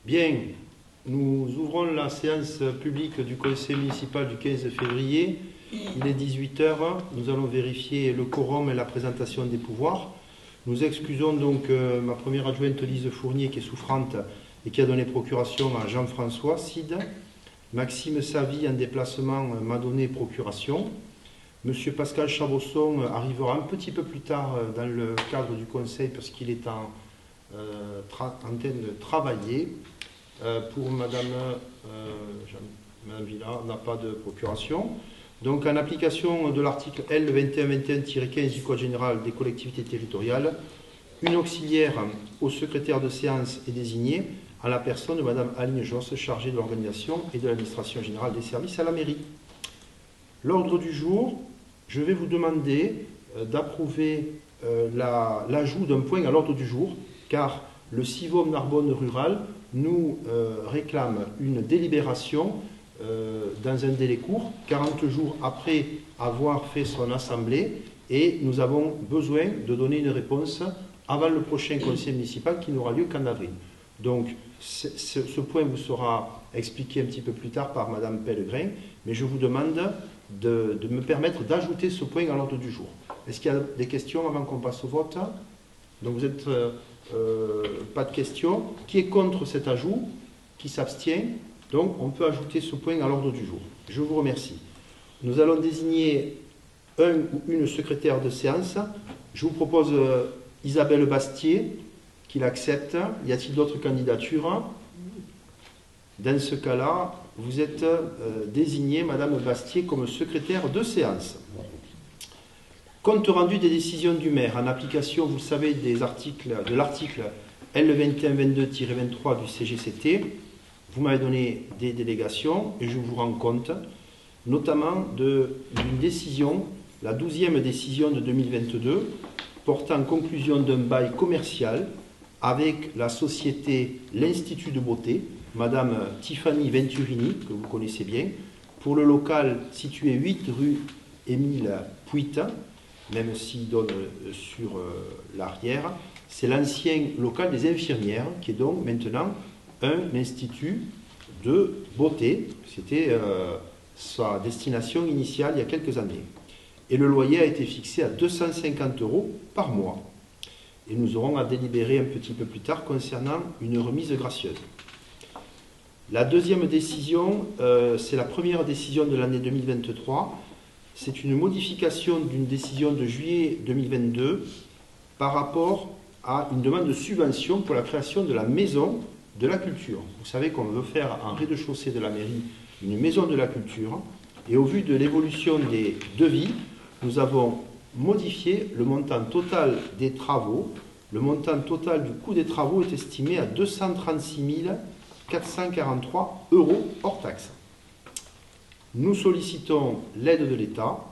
Bien, nous ouvrons la séance publique du conseil municipal du 15 février. Il est 18 h. Nous allons vérifier le quorum et la présentation des pouvoirs. Nous excusons donc ma première adjointe Lise Fournier qui est souffrante et qui a donné procuration à Jean-François Cide. Maxime Savy en déplacement m'a donné procuration. Monsieur Pascal Chabosson arrivera un petit peu plus tard dans le cadre du conseil parce qu'il est en train de travailler. Pour Madame Villa, n'a pas de procuration. Donc, en application de l'article L 2121-15 du Code général des collectivités territoriales, une auxiliaire au secrétaire de séance est désignée à la personne de Madame Aline Josse, chargée de l'organisation et de l'administration générale des services à la mairie. L'ordre du jour, je vais vous demander d'approuver l'ajout d'un point à l'ordre du jour, car le CIVOM Narbonne rural nous réclame une délibération dans un délai court, 40 jours après avoir fait son assemblée, et nous avons besoin de donner une réponse avant le prochain conseil municipal qui n'aura lieu qu'en avril. Donc ce point vous sera expliqué un petit peu plus tard par Madame Pellegrin, mais je vous demande de me permettre d'ajouter ce point à l'ordre du jour. Est-ce qu'il y a des questions avant qu'on passe au vote? Donc vous êtes... pas de questions. Qui est contre cet ajout? Qui s'abstient? Donc on peut ajouter ce point à l'ordre du jour. Je vous remercie. Nous allons désigner un ou une secrétaire de séance. Je vous propose Isabelle Bastier, qui l'accepte. Y a-t-il d'autres candidatures? Dans ce cas-là, vous êtes désignée, Madame Bastier, comme secrétaire de séance. Compte rendu des décisions du maire en application, vous le savez, de l'article L2122-23 du CGCT, vous m'avez donné des délégations et je vous rends compte notamment d'une décision, la 12e décision de 2022, portant conclusion d'un bail commercial avec la société L'Institut de Beauté, Madame Tiffany Venturini, que vous connaissez bien, pour le local situé 8 rue Émile Puit, même s'il donne sur l'arrière, c'est l'ancien local des infirmières, qui est donc maintenant un institut de beauté. C'était sa destination initiale il y a quelques années. Et le loyer a été fixé à 250 € par mois. Et nous aurons à délibérer un petit peu plus tard concernant une remise gracieuse. La deuxième décision, c'est la première décision de l'année 2023. C'est une modification d'une décision de juillet 2022 par rapport à une demande de subvention pour la création de la maison de la culture. Vous savez qu'on veut faire en rez-de-chaussée de la mairie une maison de la culture, et au vu de l'évolution des devis, nous avons modifié le montant total des travaux. Le montant total du coût des travaux est estimé à 236 443 € hors taxe. Nous sollicitons l'aide de l'État,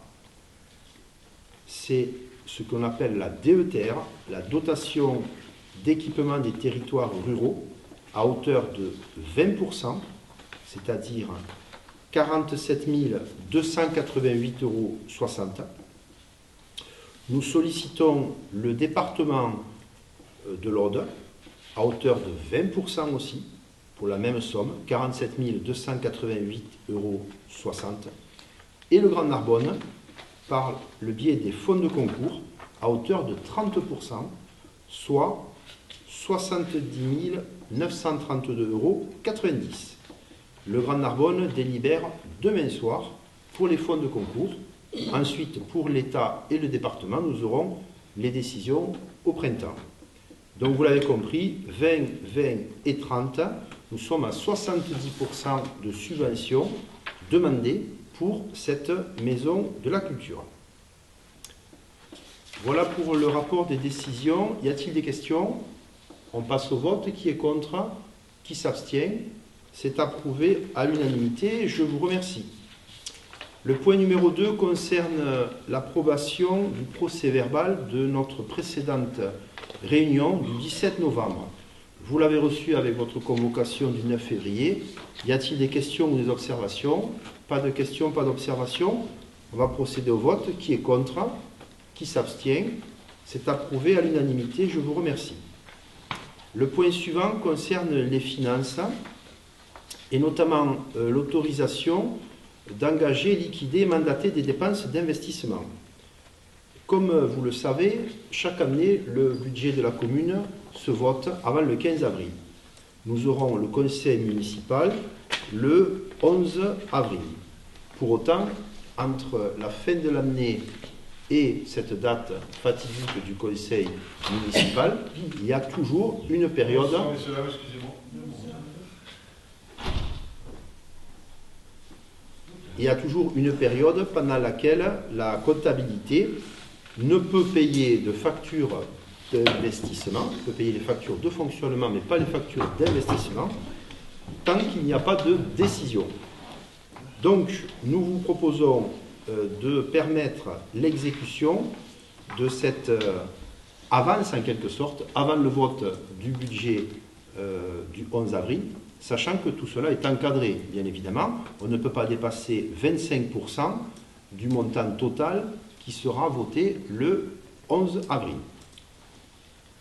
c'est ce qu'on appelle la DETR, la dotation d'équipement des territoires ruraux, à hauteur de 20%, c'est-à-dire 47 288,60 €. Nous sollicitons le département de l'Aude, à hauteur de 20% aussi, pour la même somme, 47 288,60 €, et le Grand Narbonne par le biais des fonds de concours à hauteur de 30%, soit 70 932,90 €. Le Grand Narbonne délibère demain soir pour les fonds de concours. Ensuite, pour l'État et le département, nous aurons les décisions au printemps. Donc vous l'avez compris, 20, 20 et 30, nous sommes à 70% de subventions demandées pour cette maison de la culture. Voilà pour le rapport des décisions. Y a-t-il des questions? On passe au vote. Qui est contre? Qui s'abstient? C'est approuvé à l'unanimité. Je vous remercie. Le point numéro 2 concerne l'approbation du procès-verbal de notre précédente réunion du 17 novembre. Vous l'avez reçu avec votre convocation du 9 février. Y a-t-il des questions ou des observations? Pas de questions, pas d'observations. On va procéder au vote. Qui est contre? Qui s'abstient? C'est approuvé à l'unanimité. Je vous remercie. Le point suivant concerne les finances et notamment l'autorisation d'engager, liquider et mandater des dépenses d'investissement. Comme vous le savez, chaque année, le budget de la commune se vote avant le 15 avril. Nous aurons le conseil municipal le 11 avril. Pour autant, entre la fin de l'année et cette date fatidique du conseil municipal, il y a toujours une période... Il y a toujours une période pendant laquelle la comptabilité ne peut payer de factures d'investissement, peut payer les factures de fonctionnement, mais pas les factures d'investissement, tant qu'il n'y a pas de décision. Donc, nous vous proposons de permettre l'exécution de cette avance, en quelque sorte, avant le vote du budget du 11 avril, sachant que tout cela est encadré, bien évidemment. On ne peut pas dépasser 25% du montant total qui sera voté le 11 avril.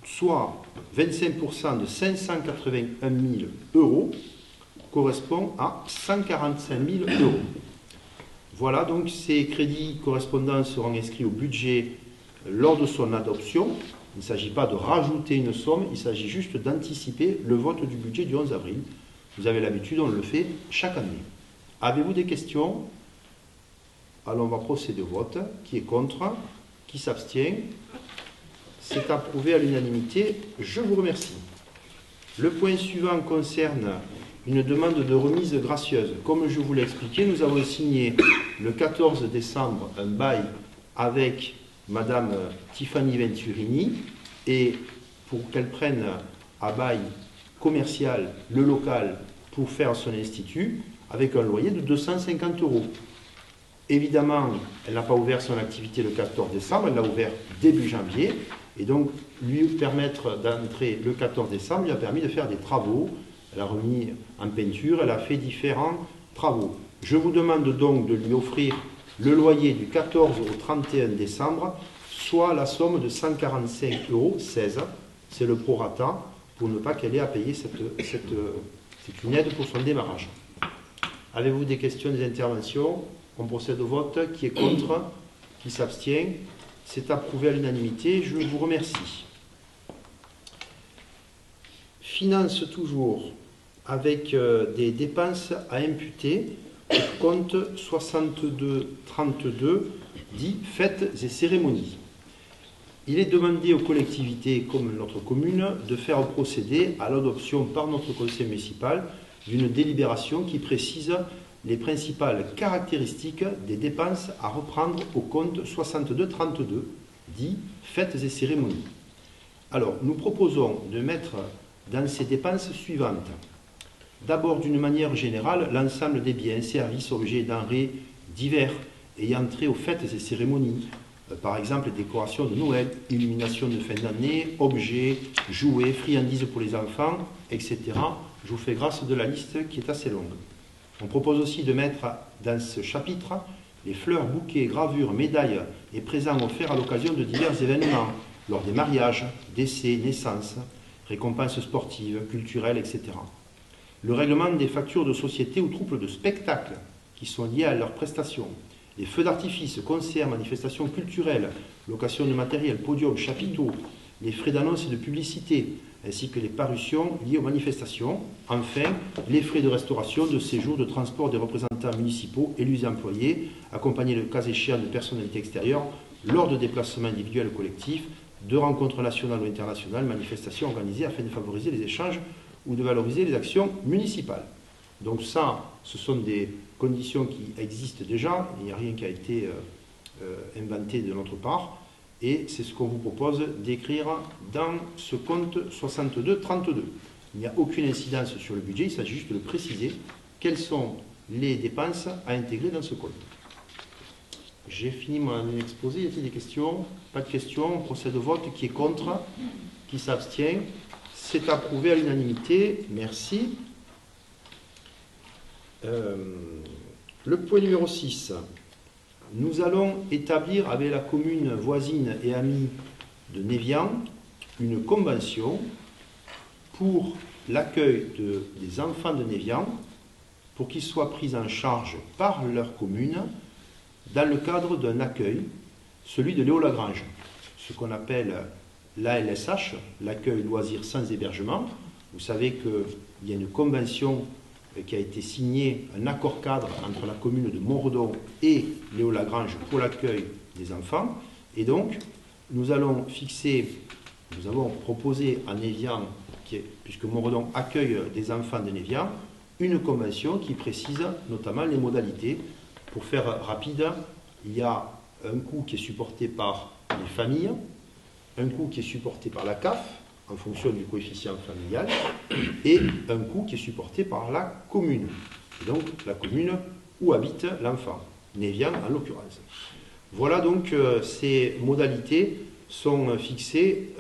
Soit 25% de 581 000 euros correspond à 145 000 euros. Voilà, donc ces crédits correspondants seront inscrits au budget lors de son adoption. Il ne s'agit pas de rajouter une somme, il s'agit juste d'anticiper le vote du budget du 11 avril. Vous avez l'habitude, on le fait chaque année. Avez-vous des questions? Alors on va procéder au vote. Qui est contre? Qui s'abstient? C'est approuvé à l'unanimité. Je vous remercie. Le point suivant concerne une demande de remise gracieuse. Comme je vous l'ai expliqué, nous avons signé le 14 décembre un bail avec Madame Tiffany Venturini et pour qu'elle prenne à bail commercial le local pour faire son institut avec un loyer de 250 euros. Évidemment, elle n'a pas ouvert son activité le 14 décembre, elle l'a ouvert début janvier et donc lui permettre d'entrer le 14 décembre lui a permis de faire des travaux. Elle a remis en peinture, elle a fait différents travaux. Je vous demande donc de lui offrir le loyer du 14 au 31 décembre, soit la somme de 145,16 €. C'est le prorata pour ne pas qu'elle ait à payer c'est une aide pour son démarrage. Avez-vous des questions, des interventions? On procède au vote. Qui est contre? Qui s'abstient? C'est approuvé à l'unanimité. Je vous remercie. Finance toujours, avec des dépenses à imputer au compte 6232, dit fêtes et cérémonies. Il est demandé aux collectivités, comme notre commune, de faire procéder à l'adoption par notre conseil municipal d'une délibération qui précise les principales caractéristiques des dépenses à reprendre au compte 6232, dit fêtes et cérémonies. Alors, nous proposons de mettre dans ces dépenses suivantes. D'abord, d'une manière générale, l'ensemble des biens, services, objets, denrées divers ayant trait aux fêtes et cérémonies. Par exemple, décorations de Noël, illumination de fin d'année, objets, jouets, friandises pour les enfants, etc. Je vous fais grâce de la liste qui est assez longue. On propose aussi de mettre dans ce chapitre les fleurs, bouquets, gravures, médailles et présents offerts à l'occasion de divers événements, lors des mariages, décès, naissances, récompenses sportives, culturelles, etc. Le règlement des factures de société ou troupes de spectacle qui sont liées à leurs prestations. Les feux d'artifice, concerts, manifestations culturelles, location de matériel, podium, chapiteaux, les frais d'annonce et de publicité, ainsi que les parutions liées aux manifestations. Enfin, les frais de restauration, de séjour, de transport des représentants municipaux, élus et employés, accompagnés le cas échéant de personnalités extérieures, lors de déplacements individuels ou collectifs, de rencontres nationales ou internationales, manifestations organisées afin de favoriser les échanges ou de valoriser les actions municipales. Donc ça, ce sont des conditions qui existent déjà, il n'y a rien qui a été inventé de notre part, et c'est ce qu'on vous propose d'écrire dans ce compte 6232. Il n'y a aucune incidence sur le budget, il s'agit juste de préciser quelles sont les dépenses à intégrer dans ce compte. J'ai fini mon exposé, y a-t-il des questions? Pas de questions, on procède au vote. Qui est contre? Qui s'abstient? C'est approuvé à l'unanimité, merci. Le point numéro 6. Nous allons établir avec la commune voisine et amie de Névian une convention pour l'accueil des enfants de Névian, pour qu'ils soient pris en charge par leur commune dans le cadre d'un accueil, celui de Léo-Lagrange, ce qu'on appelle l'ALSH, l'accueil loisirs sans hébergement. Vous savez qu'il y a une convention qui a été signée, un accord cadre entre la commune de Montredon et Léo-Lagrange pour l'accueil des enfants. Et donc, nous avons proposé à Névian, puisque Montredon accueille des enfants de Névian, une convention qui précise notamment les modalités. Pour faire rapide, il y a un coût qui est supporté par les familles, un coût qui est supporté par la CAF, en fonction du coefficient familial, et un coût qui est supporté par la commune. Et donc la commune où habite l'enfant, Névian en l'occurrence. Voilà donc ces modalités sont fixées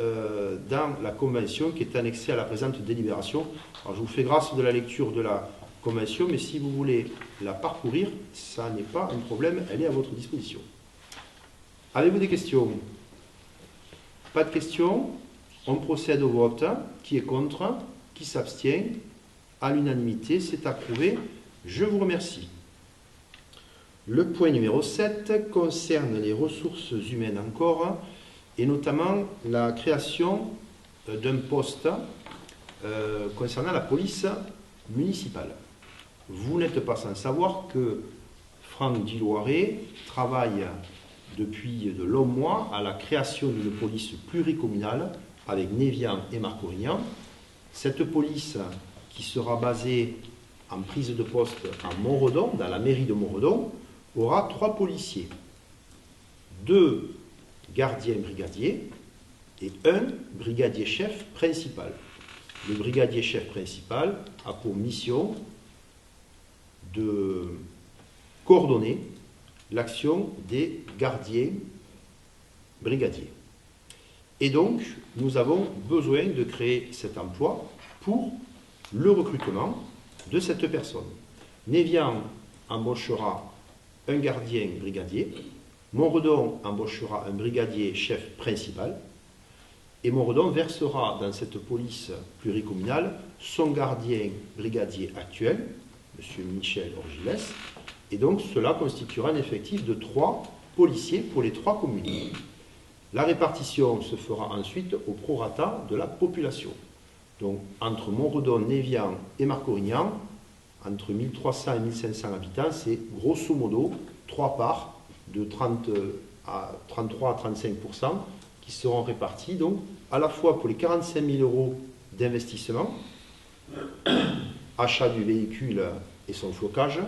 dans la convention qui est annexée à la présente délibération. Alors je vous fais grâce de la lecture de la convention, mais si vous voulez la parcourir, ça n'est pas un problème, elle est à votre disposition. Avez-vous des questions? Pas de questions? On procède au vote. Qui est contre? Qui s'abstient? À l'unanimité, c'est approuvé. Je vous remercie. Le point numéro 7 concerne les ressources humaines encore, et notamment la création d'un poste concernant la police municipale. Vous n'êtes pas sans savoir que Franck Diloiré travaille depuis de longs mois à la création d'une police pluricommunale avec Névian et Marcorignan. Cette police qui sera basée en prise de poste à Montredon, dans la mairie de Montredon, aura 3 policiers, 2 gardiens brigadiers et 1 brigadier-chef principal. Le brigadier-chef principal a pour mission de coordonner l'action des gardiens brigadiers. Et donc, nous avons besoin de créer cet emploi pour le recrutement de cette personne. Névian embauchera un gardien brigadier, Montredon embauchera un brigadier chef principal, et Montredon versera dans cette police pluricommunale son gardien brigadier actuel, M. Michel Orgilès, et donc cela constituera un effectif de 3 policiers pour les 3 communes. La répartition se fera ensuite au prorata de la population. Donc entre Montredon, Névian et Marcorignan, entre 1300 et 1500 habitants, c'est grosso modo 3 parts de 33 à 35% qui seront réparties donc à la fois pour les 45 000 € d'investissement, achat du véhicule et son flocage,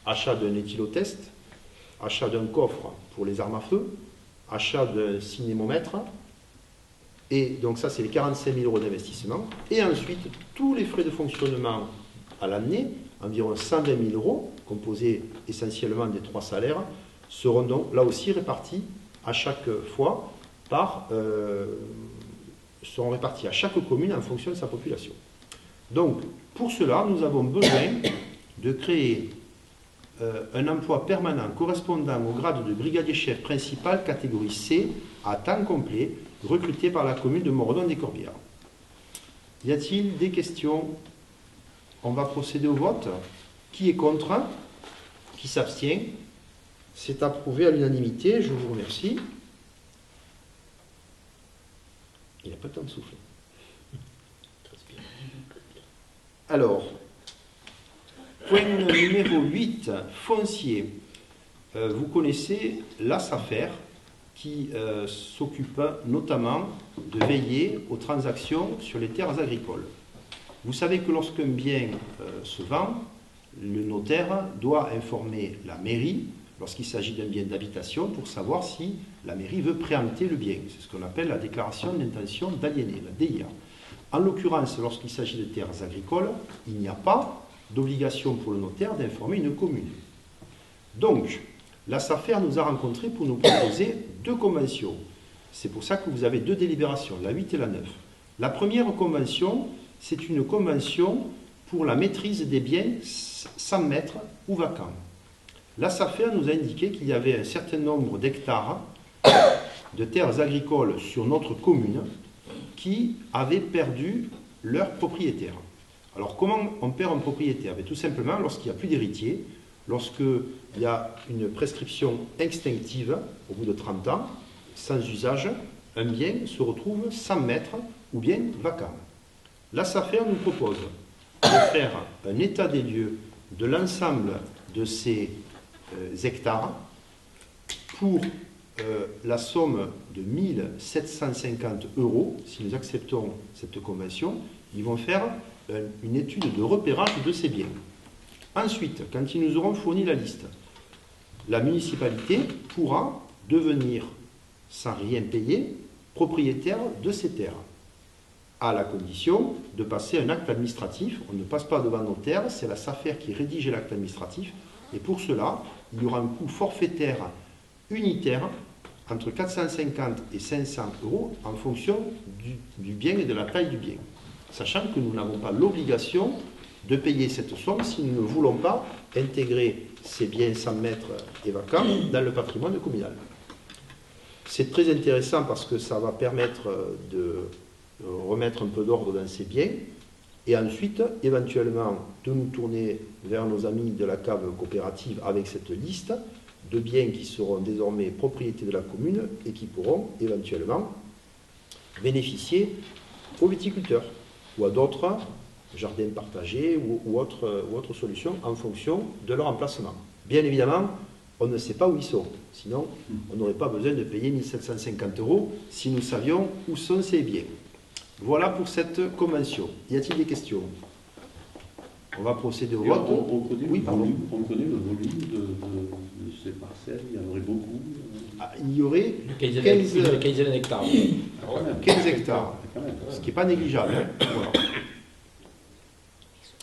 achat d'un éthylotest, achat d'un coffre pour les armes à feu, achat d'un cinémomètre, et donc ça c'est les 45 000 € d'investissement, et ensuite tous les frais de fonctionnement à l'année, environ 120 000 €, composés essentiellement des 3 salaires, seront donc là aussi répartis à chaque fois seront répartis à chaque commune en fonction de sa population. Donc pour cela, nous avons besoin de créer un emploi permanent correspondant au grade de brigadier-chef principal catégorie C à temps complet, recruté par la commune de Montredon-des-Corbières. Y a-t-il des questions? On va procéder au vote. Qui est contre? Qui s'abstient? C'est approuvé à l'unanimité. Je vous remercie. Il n'a pas le temps de souffler. Alors, point numéro 8, foncier. Vous connaissez la SAFER qui s'occupe notamment de veiller aux transactions sur les terres agricoles. Vous savez que lorsqu'un bien se vend, le notaire doit informer la mairie lorsqu'il s'agit d'un bien d'habitation pour savoir si la mairie veut préempter le bien. C'est ce qu'on appelle la déclaration d'intention d'aliéner, la DIA. En l'occurrence, lorsqu'il s'agit de terres agricoles, il n'y a pas d'obligation pour le notaire d'informer une commune. Donc, la SAFER nous a rencontrés pour nous proposer 2 conventions. C'est pour ça que vous avez 2 délibérations, la 8 et la 9. La première convention, c'est une convention pour la maîtrise des biens sans maître ou vacants. La SAFER nous a indiqué qu'il y avait un certain nombre d'hectares de terres agricoles sur notre commune qui avaient perdu leur propriétaire. Alors comment on perd un propriétaire? Tout simplement lorsqu'il n'y a plus d'héritier, lorsqu'il y a une prescription extinctive au bout de 30 ans, sans usage, un bien se retrouve sans maître ou bien vacant. La SAFER nous propose de faire un état des lieux de l'ensemble de ces hectares pour la somme de 1 750 €. Si nous acceptons cette convention, ils vont faire une étude de repérage de ces biens. Ensuite, quand ils nous auront fourni la liste, la municipalité pourra devenir, sans rien payer, propriétaire de ces terres, à la condition de passer un acte administratif. On ne passe pas devant notaire, c'est la SAFER qui rédige l'acte administratif, et pour cela, il y aura un coût forfaitaire unitaire entre 450 et 500 € en fonction du bien et de la taille du bien, sachant que nous n'avons pas l'obligation de payer cette somme si nous ne voulons pas intégrer ces biens sans maître et vacants dans le patrimoine communal. C'est très intéressant parce que ça va permettre de remettre un peu d'ordre dans ces biens et ensuite, éventuellement, de nous tourner vers nos amis de la cave coopérative avec cette liste de biens qui seront désormais propriété de la commune et qui pourront éventuellement bénéficier aux viticulteurs ou à d'autres jardins partagés ou autres solutions en fonction de leur emplacement. Bien évidemment, on ne sait pas où ils sont, sinon on n'aurait pas besoin de payer 1 750 € si nous savions où sont ces biens. Voilà pour cette convention. Y a-t-il des questions? On va procéder au vote. On connaît, oui, on connaît le volume de ces parcelles, il y en aurait beaucoup. Il y aurait 15 hectares. 15 hectares, ce qui n'est pas négligeable. Voilà.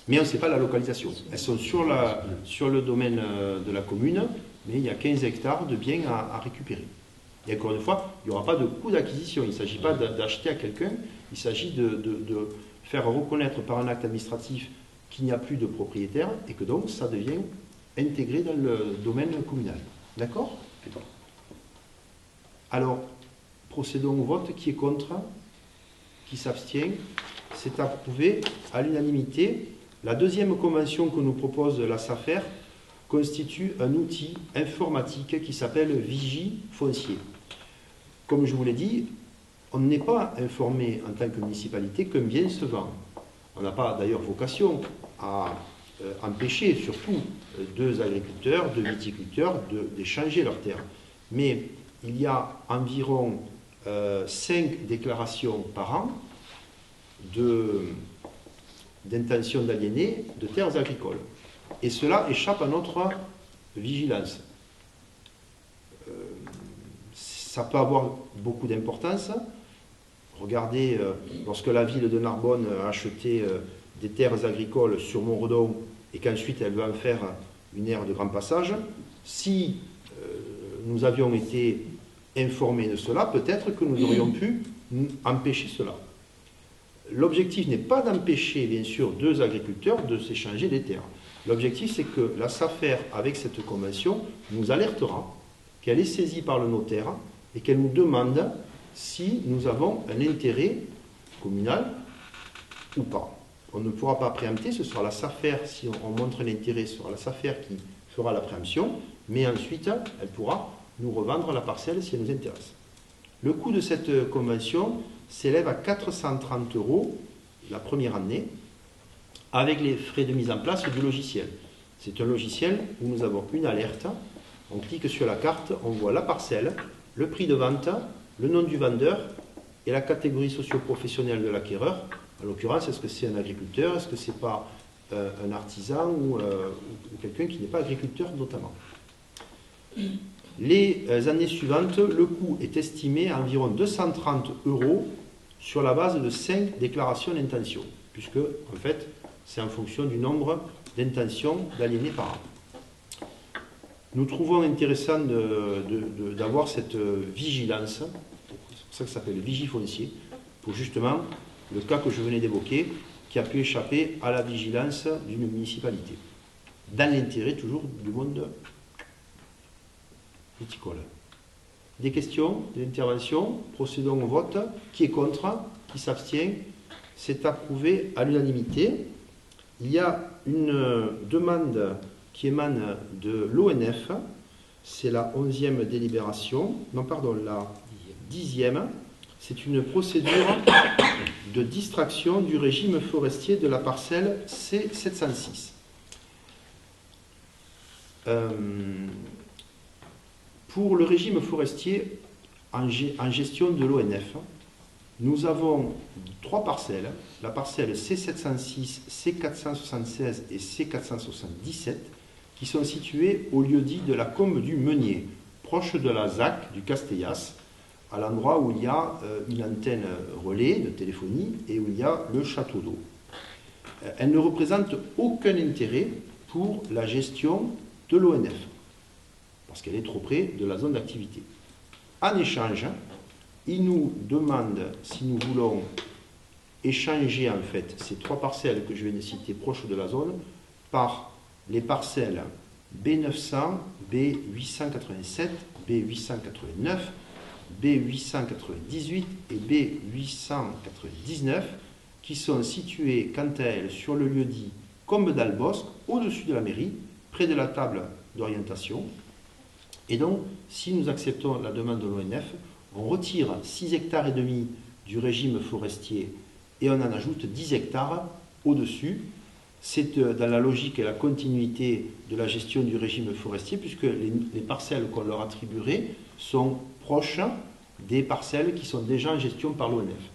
Mais on ne sait pas la localisation. Elles sont sur le domaine de la commune, mais il y a 15 hectares de biens à récupérer. Et encore une fois, il n'y aura pas de coût d'acquisition. Il ne s'agit pas d'acheter à quelqu'un, il s'agit de faire reconnaître par un acte administratif qu'il n'y a plus de propriétaire et que donc ça devient intégré dans le domaine communal. D'accord? Alors, procédons au vote. Qui est contre? Qui s'abstient? C'est approuvé à l'unanimité. La deuxième convention que nous propose la SAFER constitue un outil informatique qui s'appelle Vigifoncier. Comme je vous l'ai dit, on n'est pas informé en tant que municipalité qu'un bien se vend. On n'a pas d'ailleurs vocation à empêcher surtout deux agriculteurs, deux viticulteurs d'échanger leurs terres. Mais il y a environ 5 déclarations par an d'intention d'aliéner de terres agricoles. Et cela échappe à notre vigilance. Ça peut avoir beaucoup d'importance. Regardez, lorsque la ville de Narbonne a acheté des terres agricoles sur Montredon et qu'ensuite elle veut en faire une aire de grand passage, si nous avions été informés de cela, peut-être que nous aurions pu empêcher cela. L'objectif n'est pas d'empêcher, bien sûr, deux agriculteurs de s'échanger des terres. L'objectif, c'est que la SAFER, avec cette convention, nous alertera qu'elle est saisie par le notaire et qu'elle nous demande si nous avons un intérêt communal ou pas. On ne pourra pas préempter, ce sera la SAFER, si on montre l'intérêt, ce sera la SAFER qui fera la préemption, mais ensuite, elle pourra nous revendre la parcelle si elle nous intéresse. Le coût de cette convention s'élève à 430 € la première année, avec les frais de mise en place du logiciel. C'est un logiciel où nous avons une alerte, on clique sur la carte, on voit la parcelle, le prix de vente, le nom du vendeur et la catégorie socio-professionnelle de l'acquéreur. En l'occurrence, est-ce que c'est un agriculteur, est-ce que c'est pas un artisan ou quelqu'un qui n'est pas agriculteur notamment. Les années suivantes, le coût est estimé à environ 230 € sur la base de 5 déclarations d'intention, puisque en fait c'est en fonction du nombre d'intentions d'aliéner par an. Nous trouvons intéressant d'avoir cette vigilance, c'est pour ça que ça s'appelle Vigifoncier, pour justement le cas que je venais d'évoquer, qui a pu échapper à la vigilance d'une municipalité, dans l'intérêt toujours du monde viticole. Des questions, des interventions? Procédons au vote. Qui est contre? Qui s'abstient? C'est approuvé à l'unanimité. Il y a une demande qui émane de l'ONF, c'est la 11e délibération, non pardon, la 10e, c'est une procédure de distraction du régime forestier de la parcelle C706. Pour le régime forestier en gestion de l'ONF, nous avons 3 parcelles, la parcelle C706, C476 et C477, qui sont situées au lieu-dit de la Combe du Meunier, proche de la ZAC du Castellas, à l'endroit où il y a une antenne relais de téléphonie et où il y a le château d'eau. Elle ne représente aucun intérêt pour la gestion de l'ONF, parce qu'elle est trop près de la zone d'activité. En échange, il nous demande si nous voulons échanger en fait ces 3 parcelles que je viens de citer proches de la zone par les parcelles B900, B887, B889, B898 et B899 qui sont situées quant à elles sur le lieu-dit Combe d'Albosc, au-dessus de la mairie, près de la table d'orientation. Et donc, si nous acceptons la demande de l'ONF, on retire 6,5 hectares du régime forestier et on en ajoute 10 hectares au-dessus. C'est dans la logique et la continuité de la gestion du régime forestier, puisque les parcelles qu'on leur attribuerait sont proches des parcelles qui sont déjà en gestion par l'ONF.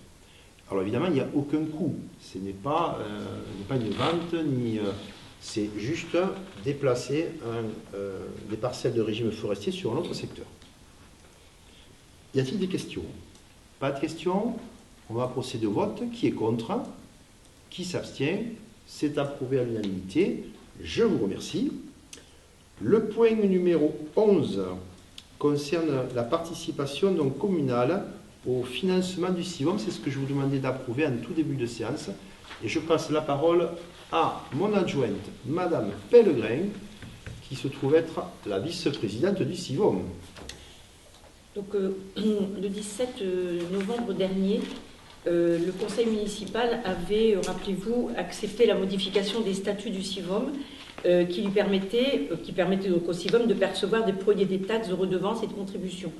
Alors évidemment, il n'y a aucun coût. Ce n'est pas une vente, c'est juste déplacer des parcelles de régime forestier sur un autre secteur. Y a-t-il des questions? Pas de questions? On va procéder au vote. Qui est contre? Qui s'abstient? C'est approuvé à l'unanimité. Je vous remercie. Le point numéro 11 concerne la participation donc communale au financement du CIVOM. C'est ce que je vous demandais d'approuver en tout début de séance. Et je passe la parole à mon adjointe, Madame Pellegrin, qui se trouve être la vice-présidente du CIVOM. Donc, le 17 novembre dernier, le conseil municipal avait, rappelez-vous, accepté la modification des statuts du CIVOM qui permettait donc au CIVOM de percevoir des premiers des taxes, de redevances et de contributions.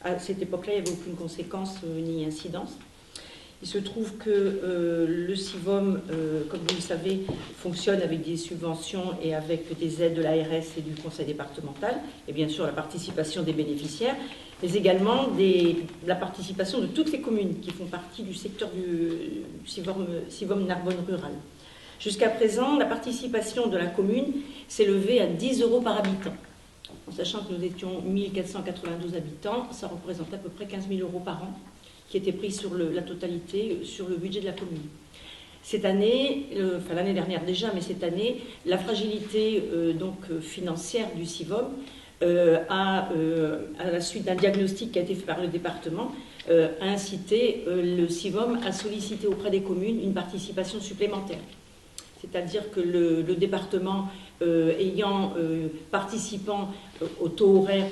À cette époque-là, il n'y avait aucune conséquence ni incidence. Il se trouve que le CIVOM, comme vous le savez, fonctionne avec des subventions et avec des aides de l'ARS et du conseil départemental, et bien sûr la participation des bénéficiaires, mais également la participation de toutes les communes qui font partie du secteur du CIVOM Narbonne rural. Jusqu'à présent, la participation de la commune s'est levée à 10 € par habitant. En sachant que nous étions 1492 habitants, ça représente à peu près 15 000 € par an qui étaient pris sur la totalité sur le budget de la commune. Cette année, enfin l'année dernière déjà, mais cette année, la fragilité financière du CIVOM à la suite d'un diagnostic qui a été fait par le département, a incité le CIVOM à solliciter auprès des communes une participation supplémentaire. C'est-à-dire que le département participant au taux horaire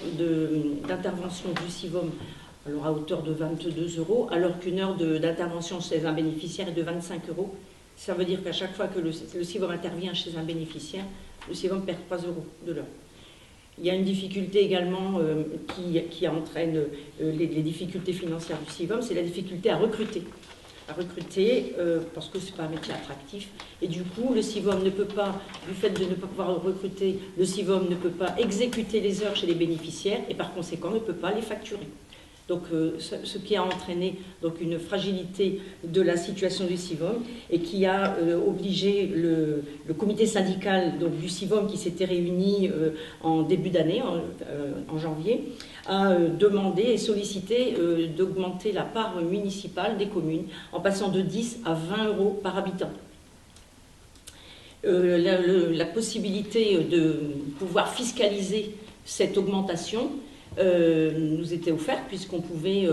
d'intervention du CIVOM, alors à hauteur de 22 €, alors qu'une heure d'intervention chez un bénéficiaire est de 25 €. Ça veut dire qu'à chaque fois que le CIVOM intervient chez un bénéficiaire, le CIVOM perd 3 € de l'heure. Il y a une difficulté également qui entraîne les difficultés financières du CIVOM, c'est la difficulté à recruter. Parce que ce n'est pas un métier attractif. Et du coup, le CIVOM ne peut pas, du fait de ne pas pouvoir recruter, le CIVOM ne peut pas exécuter les heures chez les bénéficiaires et par conséquent ne peut pas les facturer. Donc, ce qui a entraîné donc, une fragilité de la situation du CIVOM et qui a obligé le comité syndical donc, du CIVOM qui s'était réuni en début d'année, en janvier, à demander et solliciter d'augmenter la part municipale des communes en passant de 10 à 20 € par habitant. La possibilité de pouvoir fiscaliser cette augmentation nous était offerte puisqu'on pouvait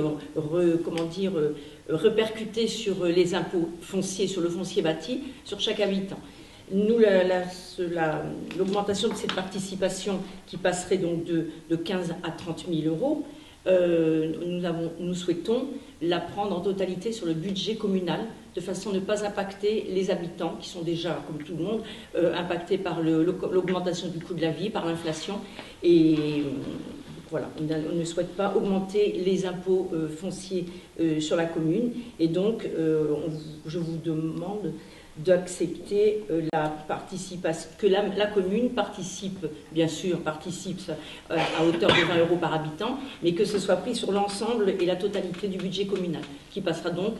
répercuter sur les impôts fonciers, sur le foncier bâti, sur chaque habitant. Nous, l'augmentation de cette participation qui passerait donc de 15 à 30 000 €, nous souhaitons la prendre en totalité sur le budget communal, de façon à ne pas impacter les habitants, qui sont déjà, comme tout le monde, impactés par l'augmentation du coût de la vie, par l'inflation. Et voilà, on ne souhaite pas augmenter les impôts fonciers sur la commune. Et donc, je vous demande d'accepter la participation, que la commune participe, bien sûr, à hauteur de 20 € par habitant, mais que ce soit pris sur l'ensemble et la totalité du budget communal, qui passera donc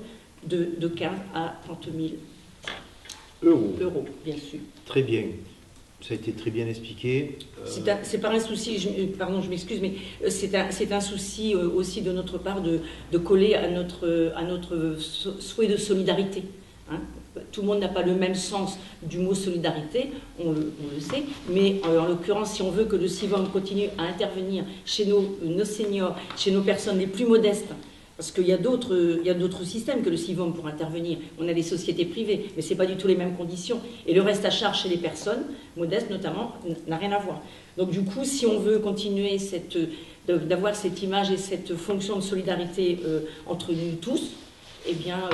de 15 à 30 000 euros, bien sûr. Très bien. Ça a été très bien expliqué. C'est pas un souci, pardon, je m'excuse, mais c'est un souci aussi de notre part de coller à notre souhait de solidarité. Hein. Tout le monde n'a pas le même sens du mot solidarité, on le sait, mais en l'occurrence, si on veut que le CIVOM continue à intervenir chez nos seniors, chez nos personnes les plus modestes, parce qu'il y a d'autres systèmes que le CIVOM pour intervenir. On a des sociétés privées, mais ce n'est pas du tout les mêmes conditions. Et le reste à charge chez les personnes, modestes notamment, n'a rien à voir. Donc du coup, si on veut continuer d'avoir cette image et cette fonction de solidarité entre nous tous, eh bien,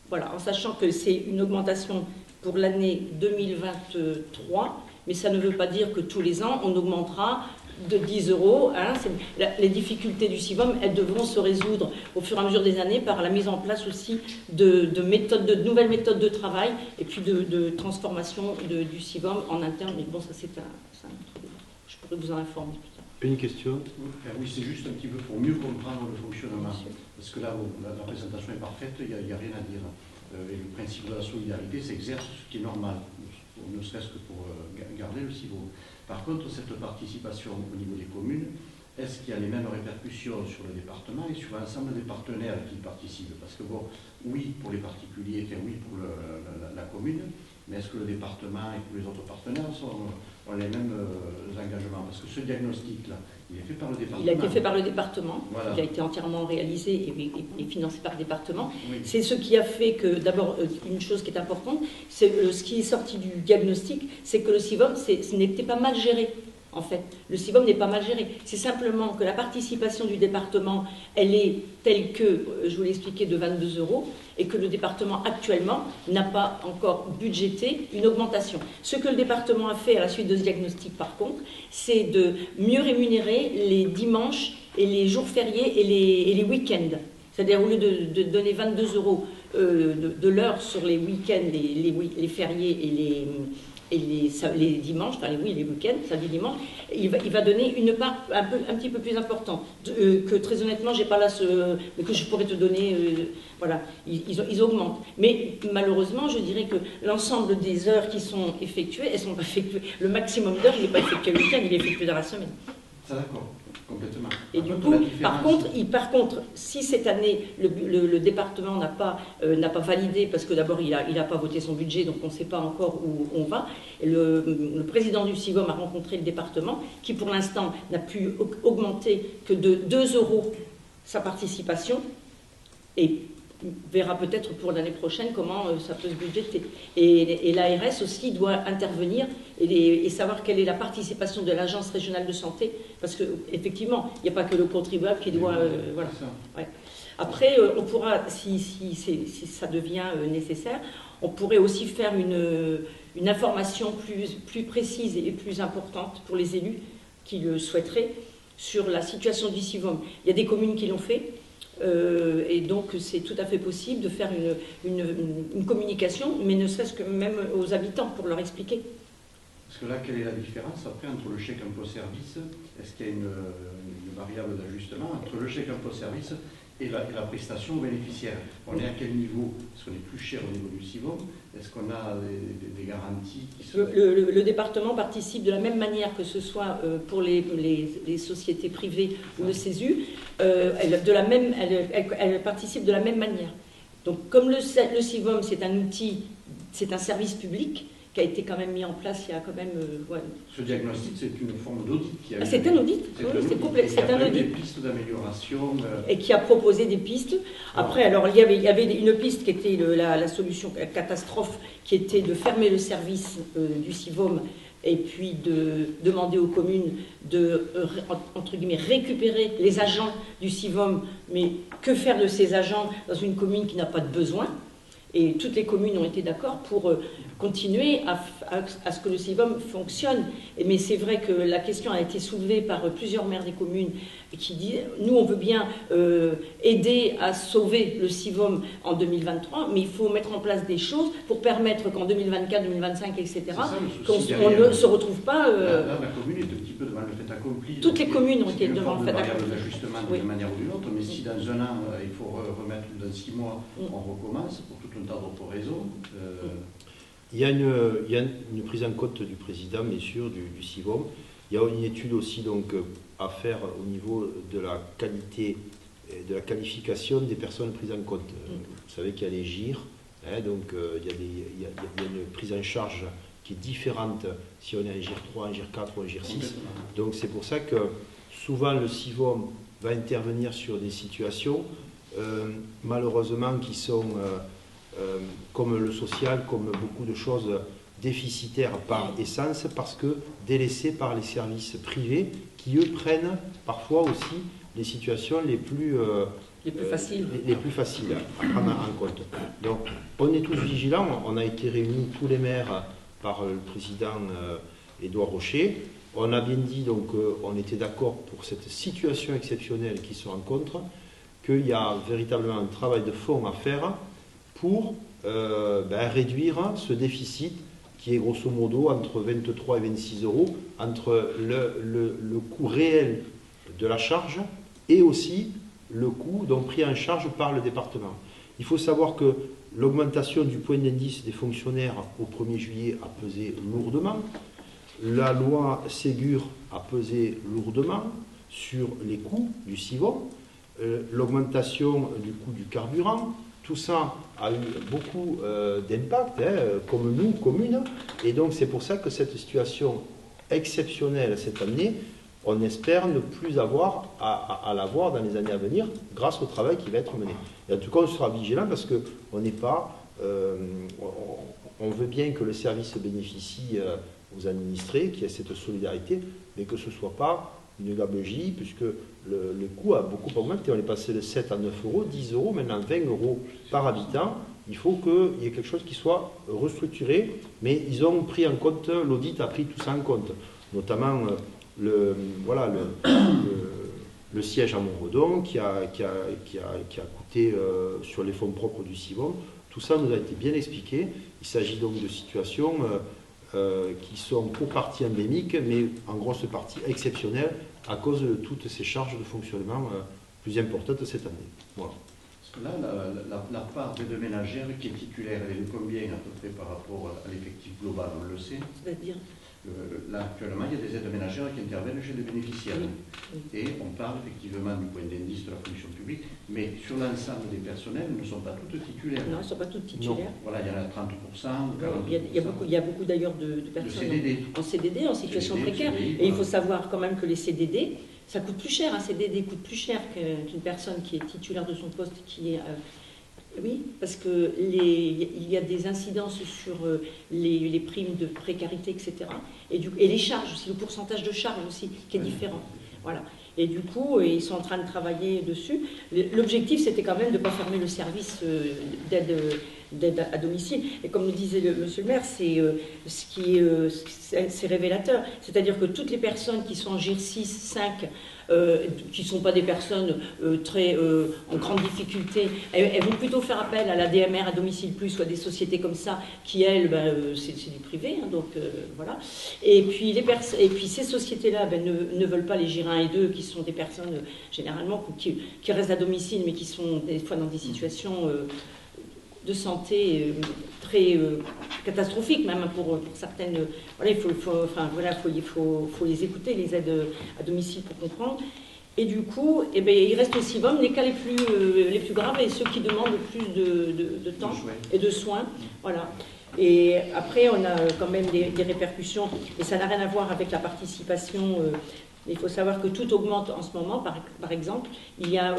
voilà, en sachant que c'est une augmentation pour l'année 2023, mais ça ne veut pas dire que tous les ans, on augmentera de 10 €. Hein, les difficultés du CIVOM, elles devront se résoudre au fur et à mesure des années par la mise en place aussi de nouvelles méthodes de travail et puis de transformation du CIVOM en interne. Mais bon, ça c'est un autre débat. Je pourrais vous en informer plus tard. Une question? Oui, c'est juste un petit peu pour mieux comprendre le fonctionnement. Parce que là, la présentation est parfaite, il n'y a rien à dire. Et le principe de la solidarité s'exerce, ce qui est normal, ne serait-ce que pour garder le CIVOM. Par contre, cette participation au niveau des communes, est-ce qu'il y a les mêmes répercussions sur le département et sur l'ensemble des partenaires qui participent? Parce que bon, oui pour les particuliers, oui pour la commune, mais est-ce que le département et tous les autres partenaires ont les mêmes engagements? Parce que ce diagnostic-là, il est fait par le département. Il a été fait par le département, voilà. Il a été entièrement réalisé et financé par le département. Oui. C'est ce qui a fait que, d'abord, une chose qui est importante, c'est ce qui est sorti du diagnostic, c'est que le CIVOM, ce n'était pas mal géré. En fait, le CIVOM n'est pas mal géré. C'est simplement que la participation du département, elle est telle que, je vous l'ai expliqué, de 22 € et que le département actuellement n'a pas encore budgété une augmentation. Ce que le département a fait à la suite de ce diagnostic, par contre, c'est de mieux rémunérer les dimanches et les jours fériés et les week-ends. C'est-à-dire, au lieu de donner 22 € de l'heure sur les week-ends, les fériés et les dimanches, enfin les week-ends, samedi, dimanche, il va donner une part un petit peu plus importante, que très honnêtement, j'ai pas là mais que je pourrais te donner, voilà, ils augmentent. Mais malheureusement, je dirais que l'ensemble des heures qui sont effectuées, elles sont pas effectuées, le maximum d'heures, il n'est pas effectué le week-end, il est effectué dans la semaine. Ça d'accord, complètement. Et du coup, par contre, si cette année le département n'a pas validé, parce que d'abord il n'a pas voté son budget, donc on ne sait pas encore où on va, et le président du CIVOM a rencontré le département, qui pour l'instant n'a pu augmenter que de 2 € sa participation, et verra peut-être pour l'année prochaine comment ça peut se budgéter. Et l'ARS aussi doit intervenir et savoir quelle est la participation de l'Agence régionale de santé, parce qu'effectivement, il n'y a pas que le contribuable qui doit... voilà. Ouais. Après, on pourra, si ça devient nécessaire, on pourrait aussi faire une information plus précise et plus importante pour les élus qui le souhaiteraient sur la situation du CIVOM. Il y a des communes qui l'ont fait. Et donc c'est tout à fait possible de faire une communication, mais ne serait-ce que même aux habitants pour leur expliquer. Parce que là, quelle est la différence après entre le chèque impôt-service? Est-ce qu'il y a une variable d'ajustement entre le chèque impôt-service et la prestation bénéficiaire? On est à quel niveau? Est-ce qu'on est plus cher au niveau du CIVOM? Est-ce qu'on a des garanties qui sont... le département participe de la même manière, que ce soit pour les sociétés privées ou le CESU, elle participe de la même manière. Donc comme le CIVOM, c'est un outil c'est un service public qui a été quand même mis en place il y a quand même... ouais. Ce diagnostic, c'est une forme d'audit qui a eu... C'est un audit, oui, c'est complet. C'est un audit. Des pistes d'amélioration. Et qui a proposé des pistes. Après, alors, il y avait une piste qui était la solution catastrophe, qui était de fermer le service du CIVOM et puis de demander aux communes de, entre guillemets, récupérer les agents du CIVOM. Mais que faire de ces agents dans une commune qui n'a pas de besoin? Et toutes les communes ont été d'accord pour continuer à ce que le CIVOM fonctionne. Mais c'est vrai que la question a été soulevée par plusieurs maires des communes qui disent « Nous, on veut bien aider à sauver le CIVOM en 2023, mais il faut mettre en place des choses pour permettre qu'en 2024, 2025, etc., qu'on ne se retrouve pas... Là, la commune est un petit peu devant le fait accompli. Toutes les communes ont été devant le fait accompli. D'ajustement d'une manière ou d'une autre, mais si dans un an, il faut remettre, dans 6 mois, on recommence pour tout un tas d'autres raisons... Il y a une prise en compte du président, bien sûr, du CIVOM. Il y a une étude aussi donc, à faire au niveau de la qualité, de la qualification des personnes prises en compte. Vous savez qu'il y a les GIR, hein, donc il y a une prise en charge qui est différente si on est en GIR 3, en GIR 4 ou en GIR 6. Donc c'est pour ça que souvent le CIVOM va intervenir sur des situations, malheureusement, qui sont... comme le social, comme beaucoup de choses déficitaires par essence, parce que délaissées par les services privés qui, eux, prennent parfois aussi les situations les plus faciles à prendre en compte. Donc, on est tous vigilants. On a été réunis, tous les maires, par le président Édouard Rocher. On a bien dit, donc, on était d'accord pour cette situation exceptionnelle qui se rencontre, qu'il y a véritablement un travail de fond à faire pour réduire ce déficit qui est grosso modo entre 23 et 26 euros, entre le coût réel de la charge et aussi le coût donc pris en charge par le département. Il faut savoir que l'augmentation du point d'indice des fonctionnaires au 1er juillet a pesé lourdement. La loi Ségur a pesé lourdement sur les coûts du CIVOM, l'augmentation du coût du carburant. Tout ça a eu beaucoup d'impact, comme nous, communes, et donc c'est pour ça que cette situation exceptionnelle cette année, on espère ne plus avoir à l'avoir dans les années à venir grâce au travail qui va être mené. Et en tout cas, on sera vigilant parce qu'on n'est pas... on veut bien que le service bénéficie aux administrés, qu'il y ait cette solidarité, mais que ce ne soit pas une gabegie, puisque le coût a beaucoup augmenté. On est passé de 7 à 9 euros, 10 euros, maintenant 20 euros par habitant. Il faut qu'il y ait quelque chose qui soit restructuré, mais ils ont pris en compte, l'audit a pris tout ça en compte, notamment le siège à Montredon qui a coûté sur les fonds propres du CIVOM. Tout ça nous a été bien expliqué. Il s'agit donc de situations qui sont pour partie endémiques, mais en grosse partie exceptionnelles à cause de toutes ces charges de fonctionnement plus importantes cette année. Voilà. Parce que là, la part des deux ménagères qui est titulaire, elle est de combien à peu près par rapport à l'effectif global? On le sait. C'est-à-dire là, actuellement, il y a des aides ménagères qui interviennent chez les bénéficiaires. Oui. Et on parle effectivement du point d'indice de la fonction publique, mais sur l'ensemble des personnels, elles ne sont pas toutes titulaires. Non, elles ne sont pas toutes titulaires. Non. Voilà, il y en a 30%. Il y a beaucoup d'ailleurs de personnes en CDD, en situation précaire. CDD, et il faut savoir quand même que les CDD, ça coûte plus cher. Un CDD coûte plus cher qu'une personne qui est titulaire de son poste, qui est... oui, parce qu'il y a des incidences sur les primes de précarité, etc. Et les charges aussi, le pourcentage de charges aussi, qui est différent. Voilà. Et du coup, ils sont en train de travailler dessus. L'objectif, c'était quand même de ne pas fermer le service d'aide à domicile. Et comme nous disait monsieur le maire, c'est révélateur. C'est-à-dire que toutes les personnes qui sont en GIR 6, 5, qui ne sont pas des personnes très en grande difficulté, elles vont plutôt faire appel à la DMR à domicile plus ou à des sociétés comme ça qui, elles, c'est du privé, hein, donc voilà. Et puis, ces sociétés-là ne veulent pas les GIR 1 et 2, qui sont des personnes généralement qui restent à domicile, mais qui sont des fois dans des situations de santé très catastrophiques, même pour certaines. Voilà, il faut les écouter, les aides à domicile, pour comprendre. Et du coup, il reste au CIVOM les cas les plus graves et ceux qui demandent plus de temps et de soins. Voilà. Et après, on a quand même des répercussions, et ça n'a rien à voir avec la participation. Il faut savoir que tout augmente en ce moment. Par exemple, il y a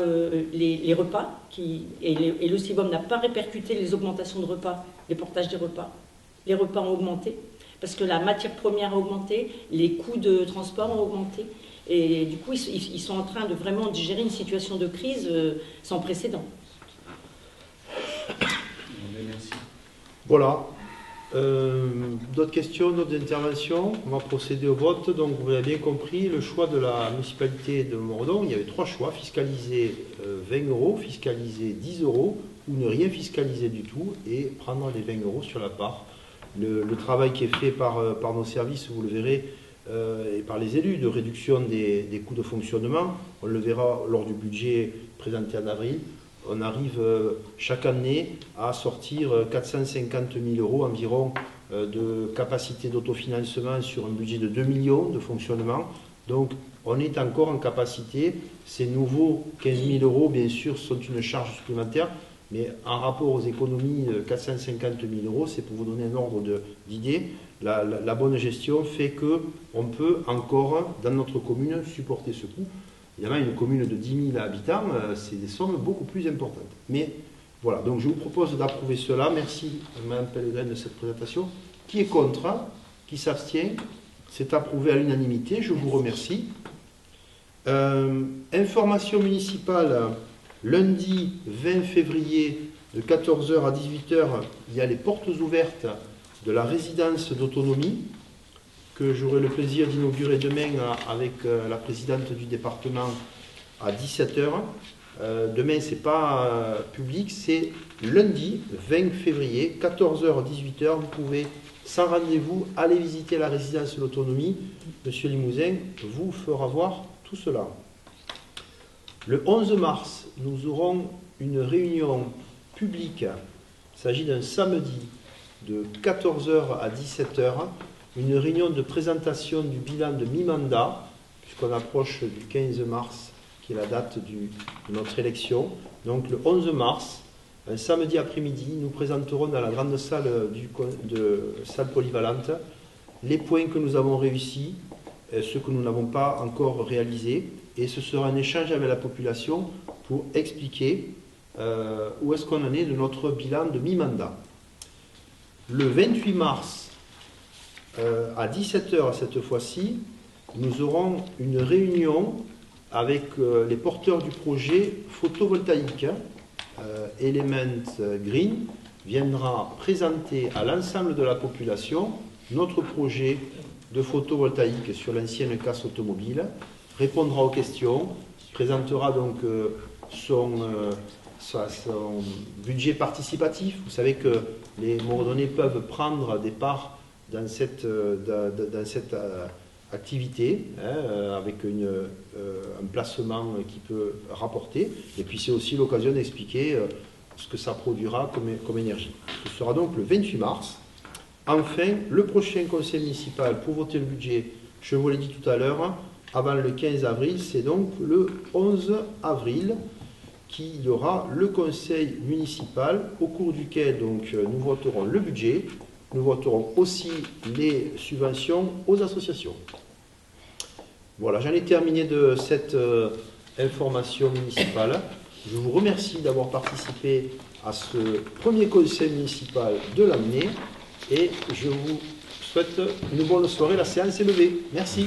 les repas, et le CIVOM n'a pas répercuté les augmentations de repas, les portages des repas. Les repas ont augmenté, parce que la matière première a augmenté, les coûts de transport ont augmenté. Et du coup, ils sont en train de vraiment gérer une situation de crise sans précédent. Merci. Voilà. D'autres questions, d'autres interventions? On va procéder au vote. Donc, vous l'avez bien compris, le choix de la municipalité de Montredon, il y avait 3 choix: fiscaliser 20 €, fiscaliser 10 € ou ne rien fiscaliser du tout et prendre les 20 € sur la part. Le travail qui est fait par nos services, vous le verrez, et par les élus, de réduction des coûts de fonctionnement, on le verra lors du budget présenté en avril. On arrive chaque année à sortir 450 000 € environ de capacité d'autofinancement sur un budget de 2 millions de fonctionnement. Donc on est encore en capacité. Ces nouveaux 15 000 €, bien sûr, sont une charge supplémentaire, mais en rapport aux économies de 450 000 €, c'est pour vous donner un ordre d'idée. La bonne gestion fait qu'on peut encore, dans notre commune, supporter ce coût. Évidemment, une commune de 10 000 habitants, c'est des sommes beaucoup plus importantes. Mais voilà, donc je vous propose d'approuver cela. Merci, Mme Pellegrin, de cette présentation. Qui est contre? Qui s'abstient? C'est approuvé à l'unanimité. Je vous remercie. Information municipale, lundi 20 février, de 14 h à 18 h, il y a les portes ouvertes de la résidence d'autonomie, que j'aurai le plaisir d'inaugurer demain avec la présidente du département à 17 h. Demain, ce n'est pas public, c'est lundi 20 février, 14 h, 18 h. Vous pouvez, sans rendez-vous, aller visiter la résidence de l'autonomie. Monsieur Limousin vous fera voir tout cela. Le 11 mars, nous aurons une réunion publique. Il s'agit d'un samedi de 14 h à 17 h. Une réunion de présentation du bilan de mi-mandat, puisqu'on approche du 15 mars, qui est la date de notre élection. Donc le 11 mars, un samedi après-midi, nous présenterons dans la grande salle salle polyvalente les points que nous avons réussis, ceux que nous n'avons pas encore réalisés, et ce sera un échange avec la population pour expliquer où est-ce qu'on en est de notre bilan de mi-mandat. Le 28 mars, à 17 h cette fois-ci, nous aurons une réunion avec les porteurs du projet photovoltaïque. Element Green viendra présenter à l'ensemble de la population notre projet de photovoltaïque sur l'ancienne casse automobile, répondra aux questions, présentera donc son budget participatif. Vous savez que les Montredonnais peuvent prendre des parts dans cette activité, avec un placement qui peut rapporter. Et puis c'est aussi l'occasion d'expliquer ce que ça produira comme énergie. Ce sera donc le 28 mars. Enfin, le prochain conseil municipal pour voter le budget, je vous l'ai dit tout à l'heure, avant le 15 avril, c'est donc le 11 avril qu'il y aura le conseil municipal au cours duquel donc, nous voterons le budget. Nous voterons aussi les subventions aux associations. Voilà, j'en ai terminé de cette information municipale. Je vous remercie d'avoir participé à ce premier conseil municipal de l'année et je vous souhaite une bonne soirée. La séance est levée. Merci.